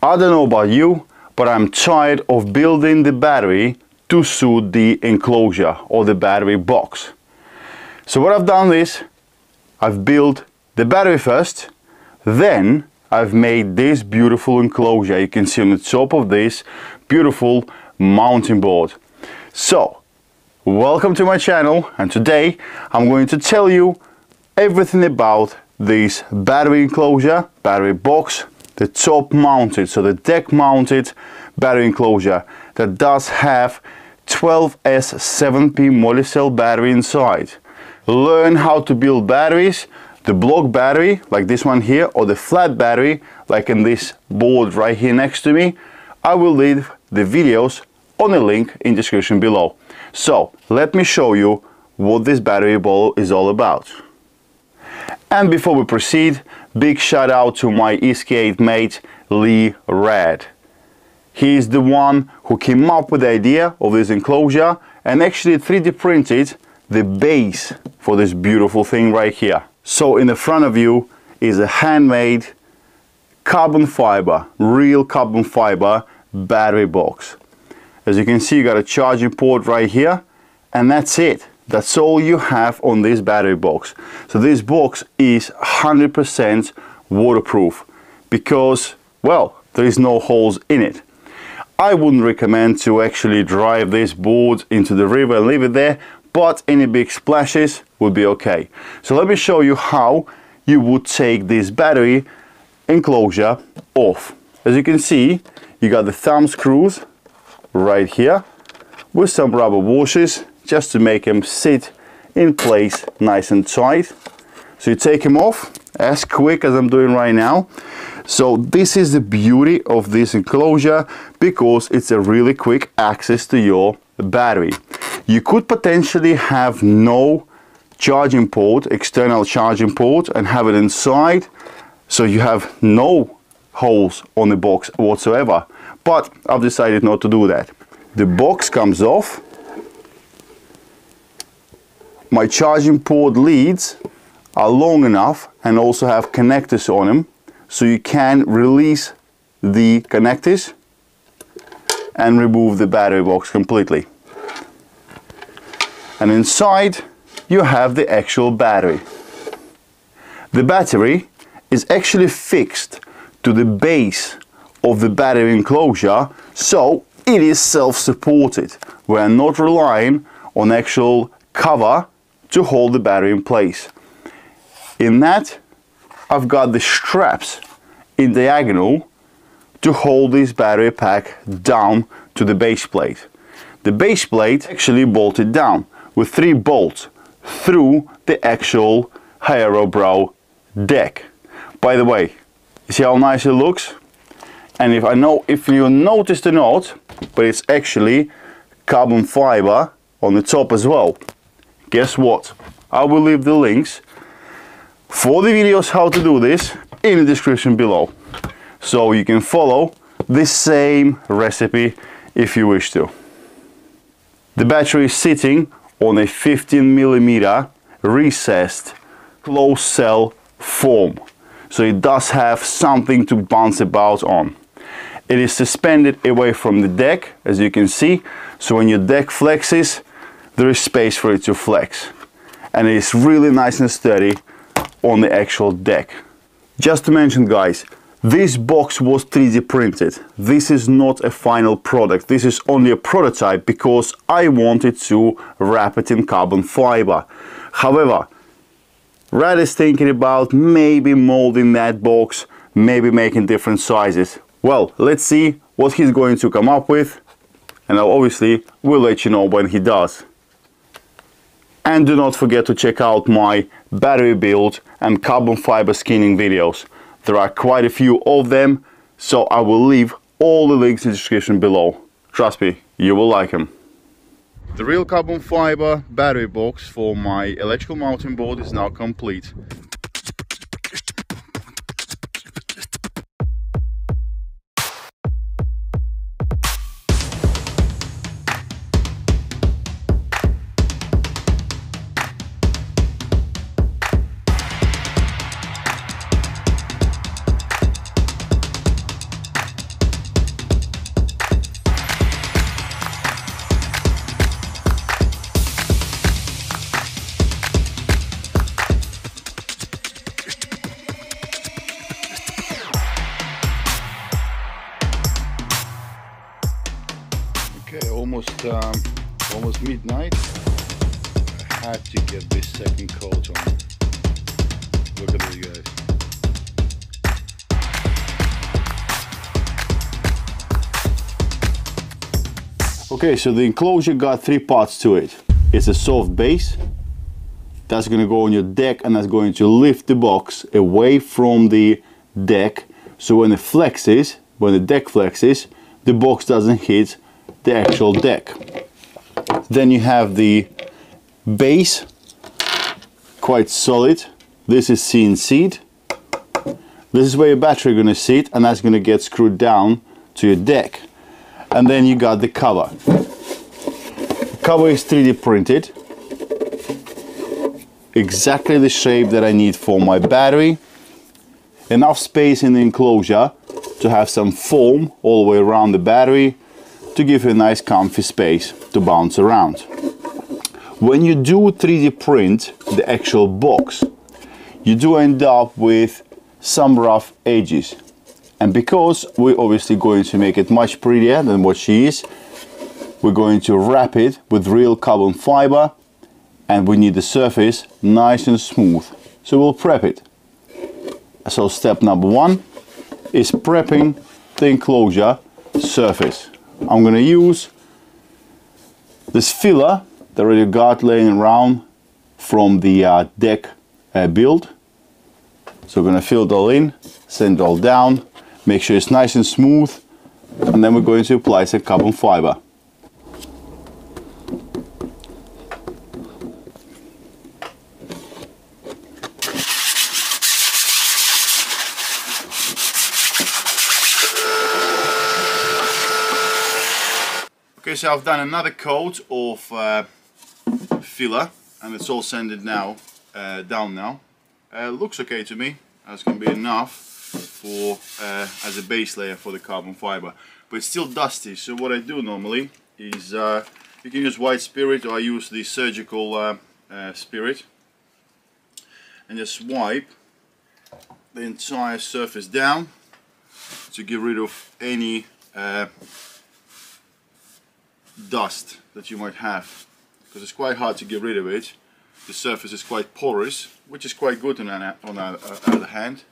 I don't know about you, but I'm tired of building the battery to suit the enclosure or the battery box. So what I've done is, I've built the battery first, then I've made this beautiful enclosure. You can see on the top of this beautiful mounting board. So, welcome to my channel, and today I'm going to tell you everything about this battery enclosure, battery box, the top mounted, so the deck mounted battery enclosure that does have 12S 7P multi-cell battery inside. Learn how to build batteries, the block battery like this one here, or the flat battery like in this board right here next to me. I will leave the videos on a link in the description below. So let me show you what this battery ball is all about. And before we proceed, big shout out to my ESK8 mate Lee Red. He is the one who came up with the idea of this enclosure and actually 3D printed the base for this beautiful thing right here. So in the front of you is a handmade carbon fiber, real carbon fiber battery box. As you can see, you got a charging port right here, and that's it. That's all you have on this battery box. So this box is 100% waterproof because, well, there is no holes in it. I wouldn't recommend to actually drive this board into the river and leave it there, but any big splashes would be okay. So let me show you how you would take this battery enclosure off. As you can see, you got the thumb screws right here with some rubber washers just to make them sit in place nice and tight. So you take them off as quick as I'm doing right now. So this is the beauty of this enclosure because it's a really quick access to your battery. You could potentially have no charging port, external charging port, and have it inside, so you have no holes on the box whatsoever. But I've decided not to do that. The box comes off. My charging port leads are long enough and also have connectors on them, so you can release the connectors and remove the battery box completely. And inside you have the actual battery. The battery is actually fixed to the base of the battery enclosure, so it is self-supported. We are not relying on actual cover to hold the battery in place. In that, I've got the straps in diagonal to hold this battery pack down to the base plate. The base plate actually bolted down with 3 bolts through the actual Haero Bro deck. By the way, you see how nice it looks? And if you noticed or not, but it's actually carbon fiber on the top as well. Guess what? I will leave the links for the videos how to do this in the description below, so you can follow the same recipe if you wish to. The battery is sitting on a 15mm recessed closed cell form, so it does have something to bounce about on. It is suspended away from the deck, as you can see, so when your deck flexes, there is space for it to flex, and it is really nice and sturdy on the actual deck. Just to mention, guys, this box was 3D printed. This is not a final product. This is only a prototype because I wanted to wrap it in carbon fiber. However, Red is thinking about maybe molding that box, maybe making different sizes. Well, let's see what he's going to come up with, and I obviously will let you know when he does. And do not forget to check out my battery build and carbon fiber skinning videos. There are quite a few of them, so I will leave all the links in the description below. Trust me, you will like them. The real carbon fiber battery box for my electrical mounting board is now complete. Okay, almost midnight. I had to get this second coat on. Look at this, guys. Okay, so the enclosure got three parts to it. It's a soft base that's going to go on your deck, and that's going to lift the box away from the deck, so when it flexes, when the deck flexes, the box doesn't hit the actual deck. Then you have the base, quite solid. This is CNC'd. This is where your battery is going to sit, and that's going to get screwed down to your deck. And then you got the cover. The cover is 3D printed, exactly the shape that I need for my battery. Enough space in the enclosure to have some foam all the way around the battery to give you a nice comfy space to bounce around. When you do 3D print the actual box, you do end up with some rough edges. And because we're obviously going to make it much prettier than what she is, we're going to wrap it with real carbon fiber, and we need the surface nice and smooth. So we'll prep it. So step number one is prepping the enclosure surface. I'm going to use this filler that I already got laying around from the deck build. So we're going to fill it all in, send it all down, make sure it's nice and smooth, and then we're going to apply some carbon fiber. Okay, so I've done another coat of filler, and it's all sanded now, down now. Looks okay to me. That's going to be enough for as a base layer for the carbon fiber, but it's still dusty. So what I do normally is you can use white spirit, or I use the surgical spirit, and just wipe the entire surface down to get rid of any dust that you might have, because it's quite hard to get rid of it. The surface is quite porous, which is quite good on the other hand,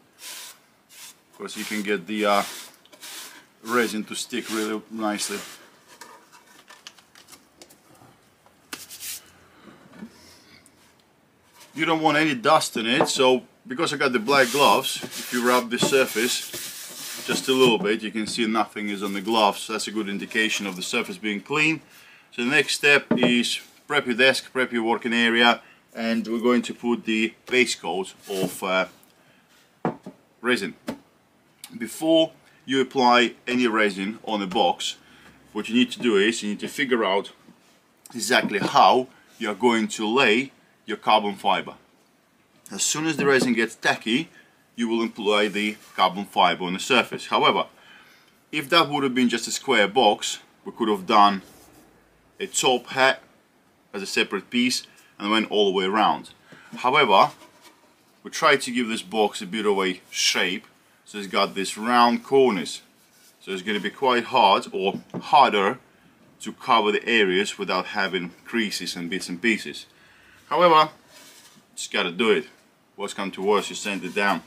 because you can get the resin to stick really nicely. You don't want any dust in it, so because I got the black gloves, if you rub the surface just a little bit, you can see nothing is on the gloves. So that's a good indication of the surface being clean. So the next step is prep your desk, prep your working area, and we're going to put the base coat of resin. Before you apply any resin on a box, what you need to do is you need to figure out exactly how you're going to lay your carbon fiber. As soon as the resin gets tacky, you will apply the carbon fiber on the surface. However, if that would have been just a square box, we could have done a top hat as a separate piece and went all the way around. However, we tried to give this box a bit of a shape, so it's got these round corners. So it's going to be quite hard, or harder, to cover the areas without having creases and bits and pieces. However, just got to do it. Worst come to worst, you sand it down.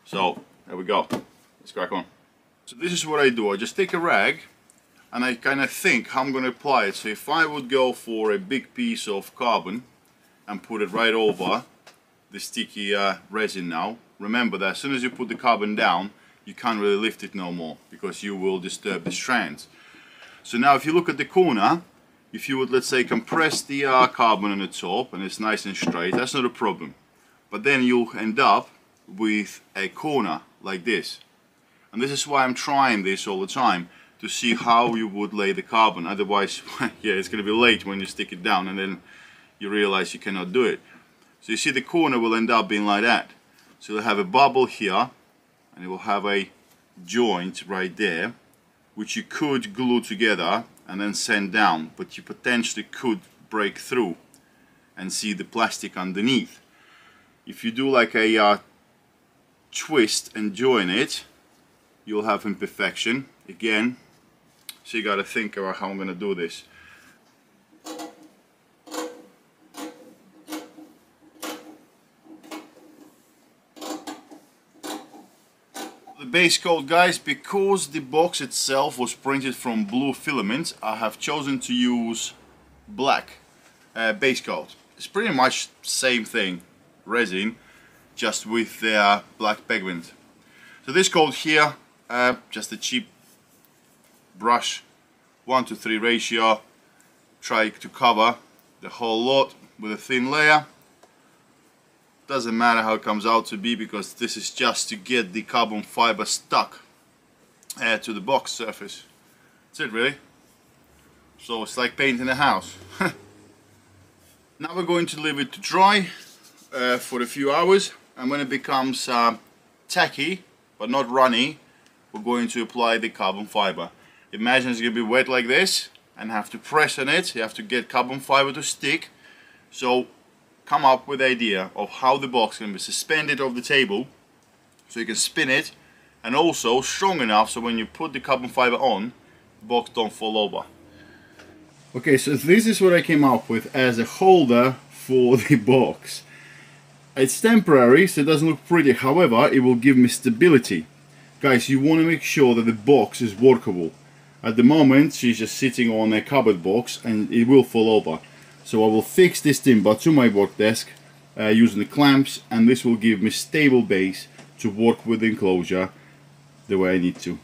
So there we go, let's crack on. So this is what I do. I just take a rag and I kind of think how I'm going to apply it. So if I would go for a big piece of carbon and put it right over the sticky resin now, remember that as soon as you put the carbon down, you can't really lift it no more, because you will disturb the strands. So now if you look at the corner, if you would, let's say, compress the carbon on the top and it's nice and straight, that's not a problem. But then you'll end up with a corner like this, and this is why I'm trying this all the time, to see how you would lay the carbon. Otherwise, yeah, it's going to be late when you stick it down and then you realize you cannot do it. So you see the corner will end up being like that. So you'll have a bubble here and it will have a joint right there, which you could glue together and then sand down, but you potentially could break through and see the plastic underneath. If you do like a twist and join it, you'll have imperfection. Again, So you got to think about how I'm going to do this. The base coat, guys, because the box itself was printed from blue filament, I have chosen to use black base coat. It's pretty much same thing, resin, just with the black pigment. So this coat here, just a cheap brush, 1:3 ratio, try to cover the whole lot with a thin layer. Doesn't matter how it comes out to be, because this is just to get the carbon fiber stuck to the box surface. That's it, really. So it's like painting a house. Now we're going to leave it to dry for a few hours, and when it becomes tacky but not runny, we're going to apply the carbon fiber. Imagine it's going to be wet like this and have to press on it. You have to get carbon fiber to stick. So come up with the idea of how the box can be suspended off the table so you can spin it, and also strong enough so when you put the carbon fiber on, the box don't fall over. Okay, so this is what I came up with as a holder for the box. It's temporary, so it doesn't look pretty, however it will give me stability. Guys, you want to make sure that the box is workable. At the moment she's just sitting on a cupboard box and it will fall over. So I will fix this timber to my work desk using the clamps, and this will give me stable base to work with the enclosure the way I need to.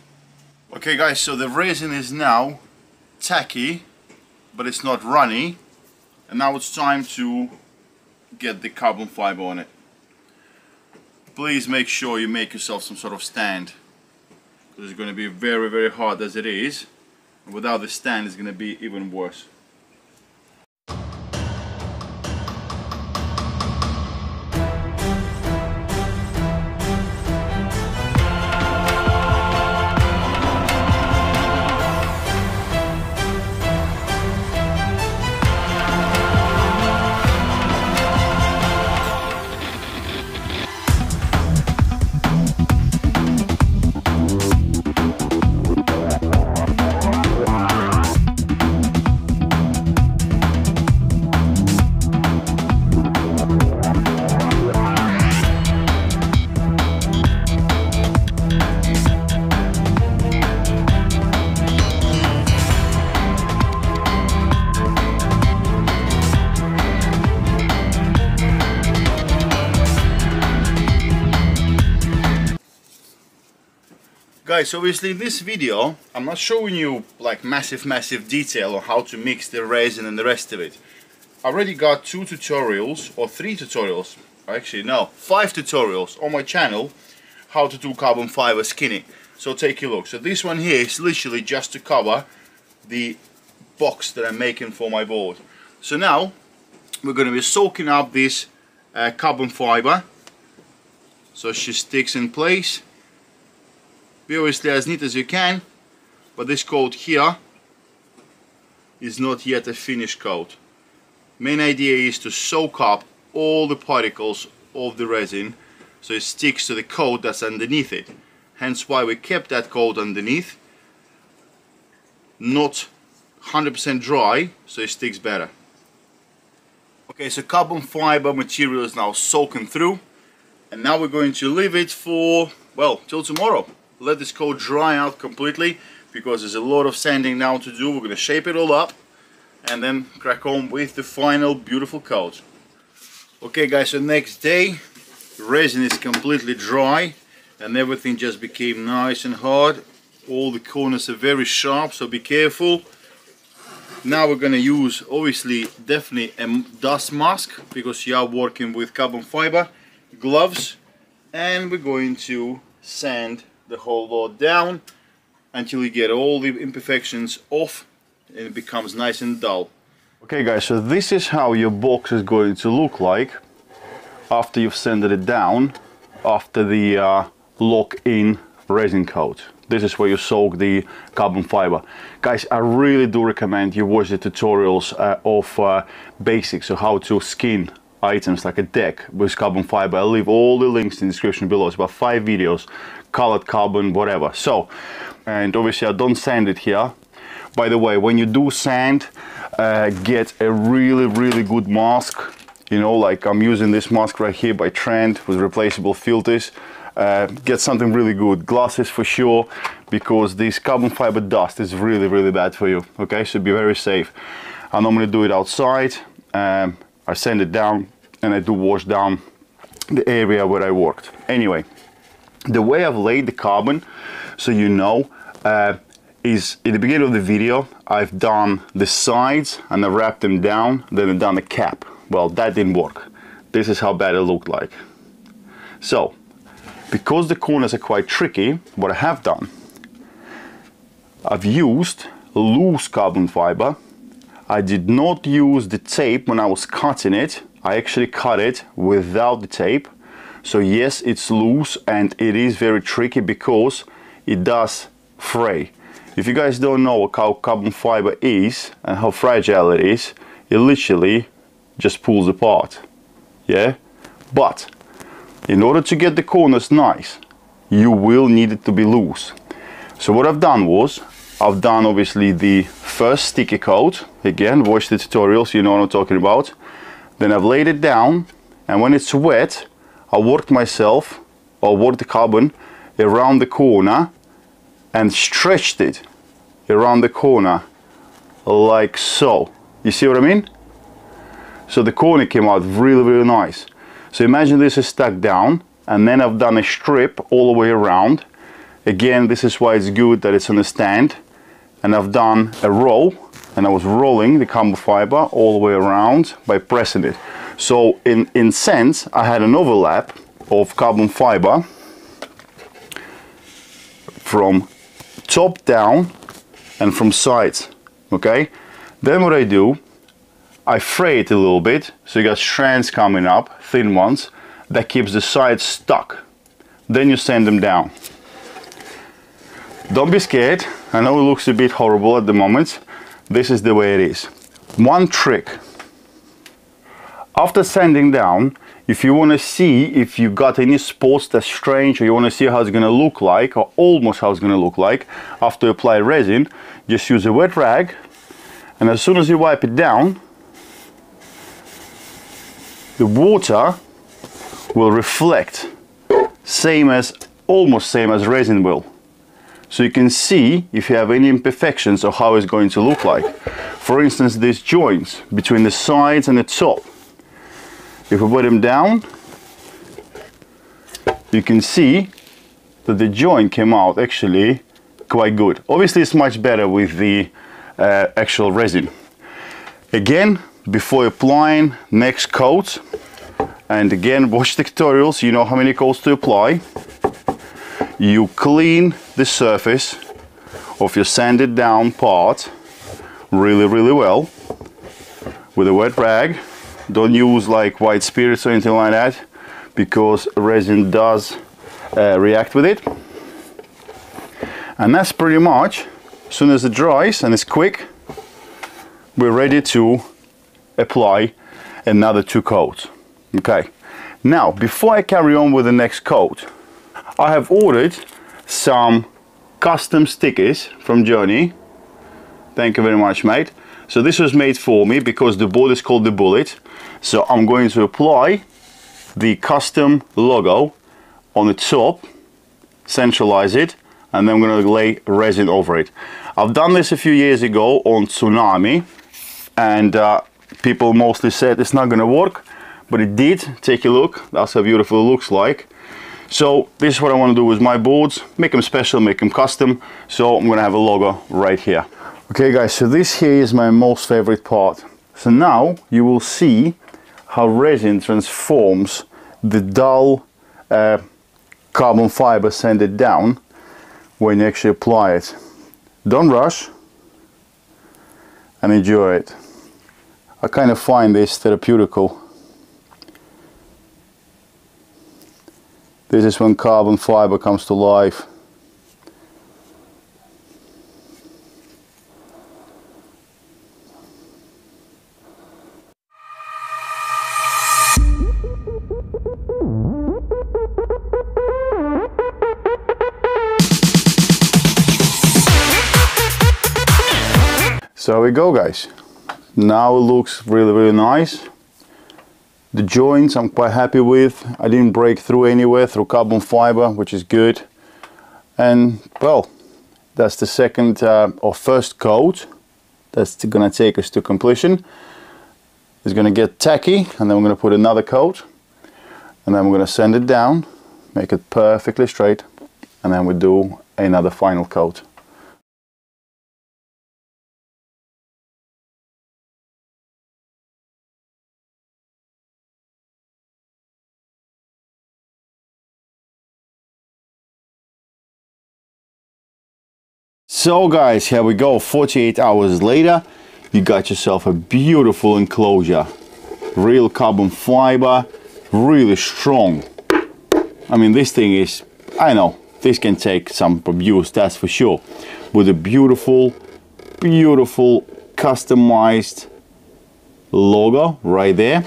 Okay guys, so the resin is now tacky, but it's not runny, and now it's time to get the carbon fiber on it. Please make sure you make yourself some sort of stand, because it's going to be very, very hard as it is, and without the stand it's going to be even worse. Guys, obviously in this video I'm not showing you like massive detail on how to mix the resin and the rest of it. I already got 2 tutorials or 3 tutorials, actually no, 5 tutorials on my channel how to do carbon fiber skinning. So take a look. So this one here is literally just to cover the box that I'm making for my board. So now we're going to be soaking up this carbon fiber so she sticks in place. Be obviously as neat as you can, but this coat here is not yet a finished coat. Main idea is to soak up all the particles of the resin so it sticks to the coat that's underneath it. Hence why we kept that coat underneath, not 100% dry, so it sticks better. Okay, so carbon fiber material is now soaking through, and now we're going to leave it for, well, till tomorrow. Let this coat dry out completely, because there's a lot of sanding now to do. We're going to shape it all up and then crack on with the final beautiful coat. Okay guys, so next day the resin is completely dry and everything just became nice and hard. All the corners are very sharp, so be careful. Now we're going to use obviously definitely a dust mask, because you are working with carbon fiber, gloves, and we're going to sand the whole lot down until you get all the imperfections off and it becomes nice and dull. Okay guys, so this is how your box is going to look like after you've sanded it down, after the lock-in resin coat. This is where you soak the carbon fiber. Guys, I really do recommend you watch the tutorials of basics, so how to skin items like a deck with carbon fiber. I'll leave all the links in the description below. It's about 5 videos, colored carbon, whatever. So, and obviously I don't sand it here By the way, when you do sand, get a really good mask. You know, like I'm using this mask right here by Trend with replaceable filters. Get something really good. Glasses for sure, because this carbon fiber dust is really bad for you. Okay, so be very safe. I normally do it outside. I sand it down and I do wash down the area where I worked. Anyway, the way I've laid the carbon, so you know, is in the beginning of the video I've done the sides and I wrapped them down, then I've done the cap. Well, that didn't work. This is how bad it looked like. So because the corners are quite tricky, what I have done, I've used loose carbon fiber. I did not use the tape when I was cutting it. I actually cut it without the tape. So yes, it's loose and it is very tricky because it does fray. If you guys don't know how carbon fiber is and how fragile it is, it literally just pulls apart. Yeah? But in order to get the corners nice, you will need it to be loose. So what I've done was, I've done obviously the first sticky coat. Again, watch the tutorials, you know what I'm talking about. Then I've laid it down, and when it's wet, I worked the carbon around the corner and stretched it around the corner like so. You see what I mean? So the corner came out really nice. So imagine this is stuck down, and then I've done a strip all the way around. Again, this is why it's good that it's on a stand. And I've done a row, and I was rolling the carbon fiber all the way around by pressing it. So in sense, I had an overlap of carbon fiber from top down and from sides, okay? Then what I do, I fray it a little bit, so you got strands coming up, thin ones, that keeps the sides stuck. Then you sand them down. Don't be scared. I know it looks a bit horrible at the moment. This is the way it is. One trick. After sanding down, if you want to see if you got any spots that's strange, or you want to see how it's going to look like, or almost how it's going to look like after you apply resin, just use a wet rag, and as soon as you wipe it down, the water will reflect, almost same as resin will. So you can see if you have any imperfections or how it's going to look like. For instance, these joints between the sides and the top. If we put them down, you can see that the joint came out actually quite good. Obviously it's much better with the actual resin. Again, before applying next coat, and again watch the tutorials, you know how many coats to apply. You clean the surface of your sanded down part really well with a wet rag. Don't use like white spirits or anything like that, because resin does react with it. And that's pretty much, as soon as it dries and it's quick, we're ready to apply another 2 coats. Okay, now before I carry on with the next coat, I have ordered some custom stickers from Johnny. Thank you very much, mate. So this was made for me because the board is called the Bullet. So I'm going to apply the custom logo on the top, centralize it, and then I'm going to lay resin over it. I've done this a few years ago on Tsunami, and people mostly said it's not going to work, but it did. Take a look, that's how beautiful it looks like. So this is what I want to do with my boards, make them special, make them custom. So I'm going to have a logo right here. Okay guys, so this here is my most favorite part. So now you will see how resin transforms the dull carbon fiber sanded down when you actually apply it. Don't rush and enjoy it. I kind of find this therapeutical. This is when carbon fiber comes to life. So here we go, guys. Now it looks really, really nice. The joints I'm quite happy with. I didn't break through anywhere through carbon fiber, which is good. And well, that's the second or first coat. That's gonna take us to completion. It's gonna get tacky, and then we're gonna put another coat, and then we're gonna sand it down, make it perfectly straight, and then we do another final coat. So guys, here we go. 48 hours later, you got yourself a beautiful enclosure. Real carbon fiber, really strong. I mean, this thing is, I know, this can take some abuse, that's for sure. With a beautiful, beautiful customized logo right there.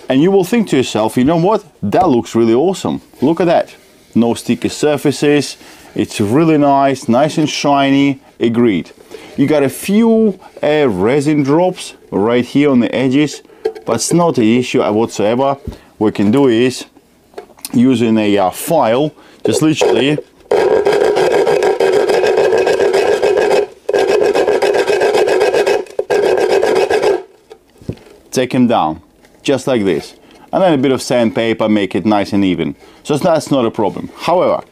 And you will think to yourself, you know what? That looks really awesome. Look at that. No sticky surfaces. It's really nice and shiny. Agreed. You got a few resin drops right here on the edges, but it's not an issue whatsoever. What we can do is, using a file, just literally take them down, just like this. And then a bit of sandpaper, make it nice and even. So that's not a problem. However,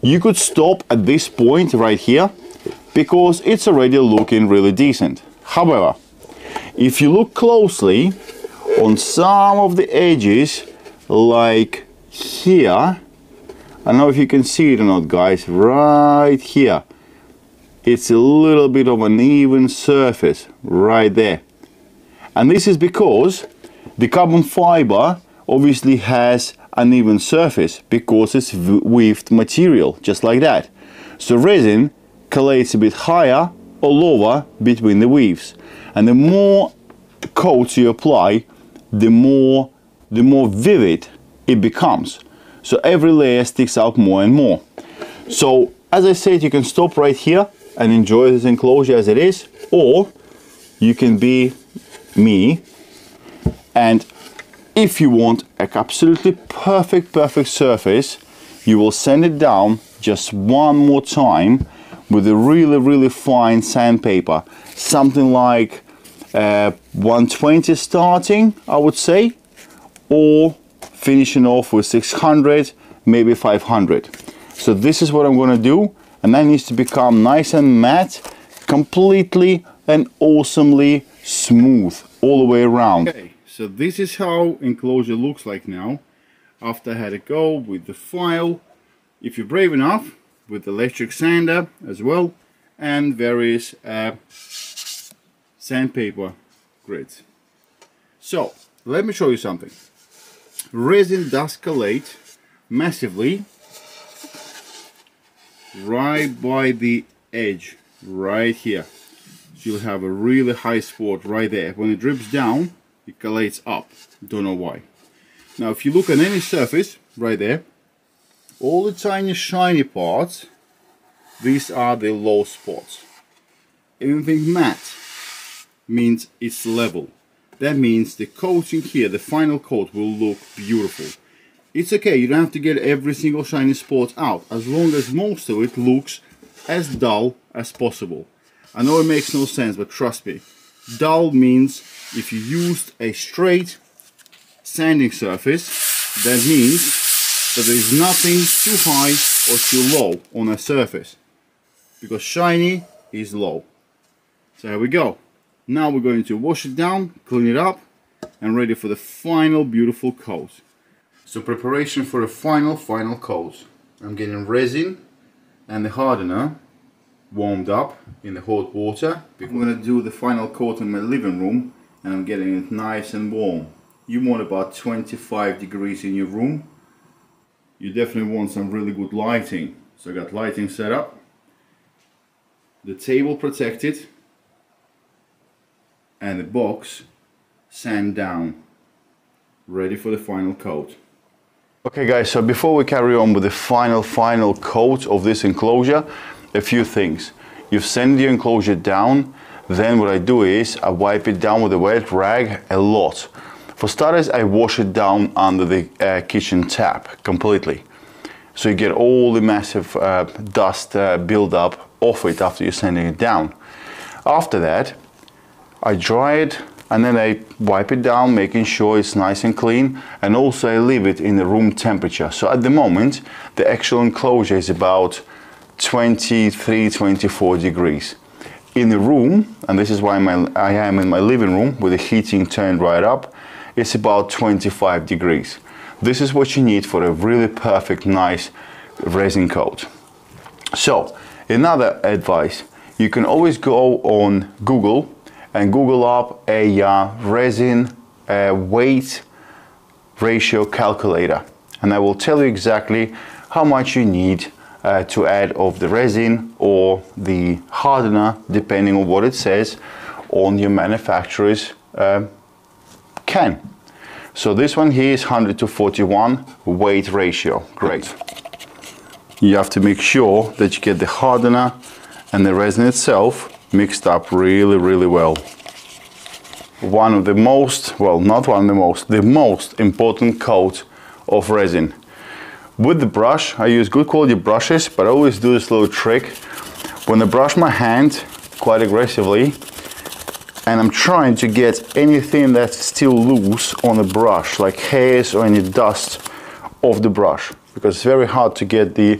you could stop at this point right here, because it's already looking really decent. However, if you look closely on some of the edges, like here, I don't know if you can see it or not, guys, right here, it's a little bit of an uneven surface right there. And this is because the carbon fiber obviously has an uneven surface because it's weaved material, just like that. So resin collates a bit higher or lower between the weaves, and the more coats you apply, the more vivid it becomes. So every layer sticks out more and more. So as I said, you can stop right here and enjoy this enclosure as it is, or you can be me, and if you want an absolutely perfect surface, you will sand it down just one more time with a really fine sandpaper, something like 120 starting, I would say, or finishing off with 600, maybe 500. So this is what I'm going to do, and that needs to become nice and matte, completely and awesomely smooth all the way around. Okay, so this is how enclosure looks like now, after I had a go with the file, if you're brave enough, with electric sander as well, and various sandpaper grids. So let me show you something. Resin does collate massively right by the edge, right here. So you'll have a really high spot right there. When it drips down, it collates up. Don't know why. Now if you look at any surface right there, all the tiny shiny parts, these are the low spots. Anything matte means it's level. That means the coating here, the final coat, will look beautiful. It's okay, you don't have to get every single shiny spot out, as long as most of it looks as dull as possible. I know it makes no sense, but trust me. Dull means if you used a straight sanding surface, that means that there is nothing too high or too low on a surface, because shiny is low. So here we go. Now we're going to wash it down, clean it up, and ready for the final beautiful coat. So preparation for a final coat. I'm getting resin and the hardener warmed up in the hot water. I'm going to do the final coat in my living room, and I'm getting it nice and warm. You want about 25 degrees in your room. You definitely want some really good lighting. So I got lighting set up, the table protected, and the box sand down, ready for the final coat. Okay guys, so before we carry on with the final coat of this enclosure, a few things. You've sanded your enclosure down, then what I do is I wipe it down with a wet rag a lot. For starters, I wash it down under the kitchen tap completely. So you get all the massive dust build-up off it after you're sanding it down. After that, I dry it and then I wipe it down, making sure it's nice and clean, and also I leave it in the room temperature. So at the moment, the actual enclosure is about 23-24 degrees. In the room, and this is why I am in my living room with the heating turned right up, it's about 25 degrees. This is what you need for a really perfect, nice resin coat. So, another advice, you can always go on Google and Google up a resin weight ratio calculator, and I will tell you exactly how much you need to add of the resin or the hardener, depending on what it says on your manufacturer's can. So this one here is 100:41 weight ratio. Great. You have to make sure that you get the hardener and the resin itself mixed up really well. One of the most, well, not one of the most, the most important coat of resin. With the brush, I use good quality brushes, but I always do this little trick. When I brush my hand quite aggressively, and I'm trying to get anything that's still loose on the brush, like hairs or any dust off the brush, because it's very hard to get the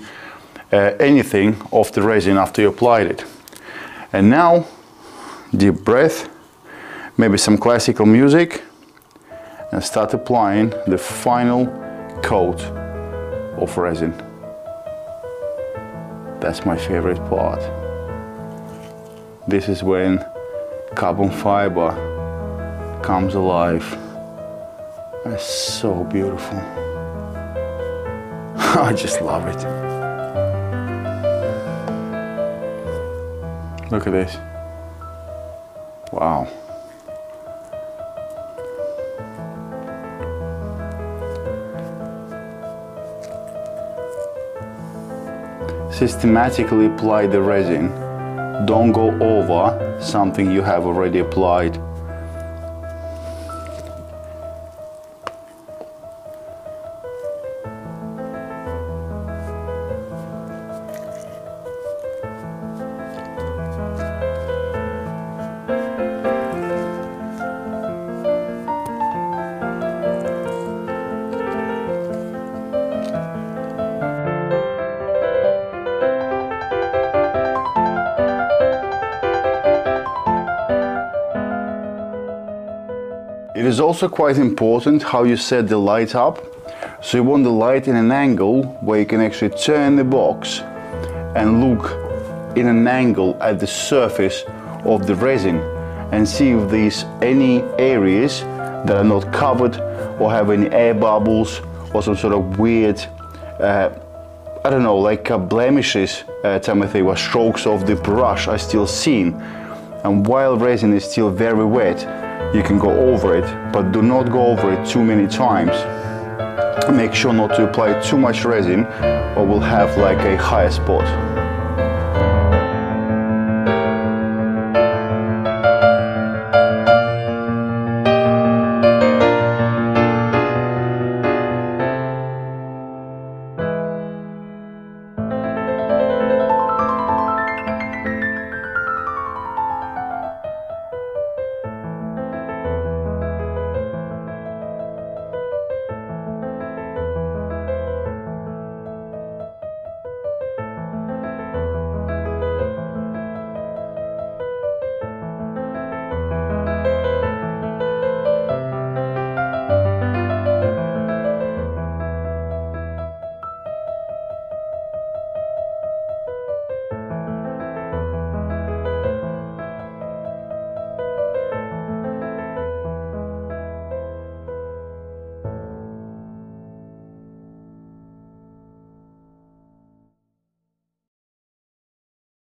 anything off the resin after you applied it. And now, deep breath, maybe some classical music, and start applying the final coat of resin. That's my favorite part. This is when carbon fiber comes alive. It's so beautiful. I just love it. Look at this. Wow. Systematically apply the resin. Don't go over something you have already applied. It is also quite important how you set the light up. So you want the light in an angle where you can actually turn the box and look in an angle at the surface of the resin and see if there's any areas that are not covered or have any air bubbles or some sort of weird, I don't know, like blemishes, Timothy, or strokes of the brush are still seen. And while resin is still very wet, you can go over it, but do not go over it too many times. Make sure not to apply too much resin or we'll have like a higher spot.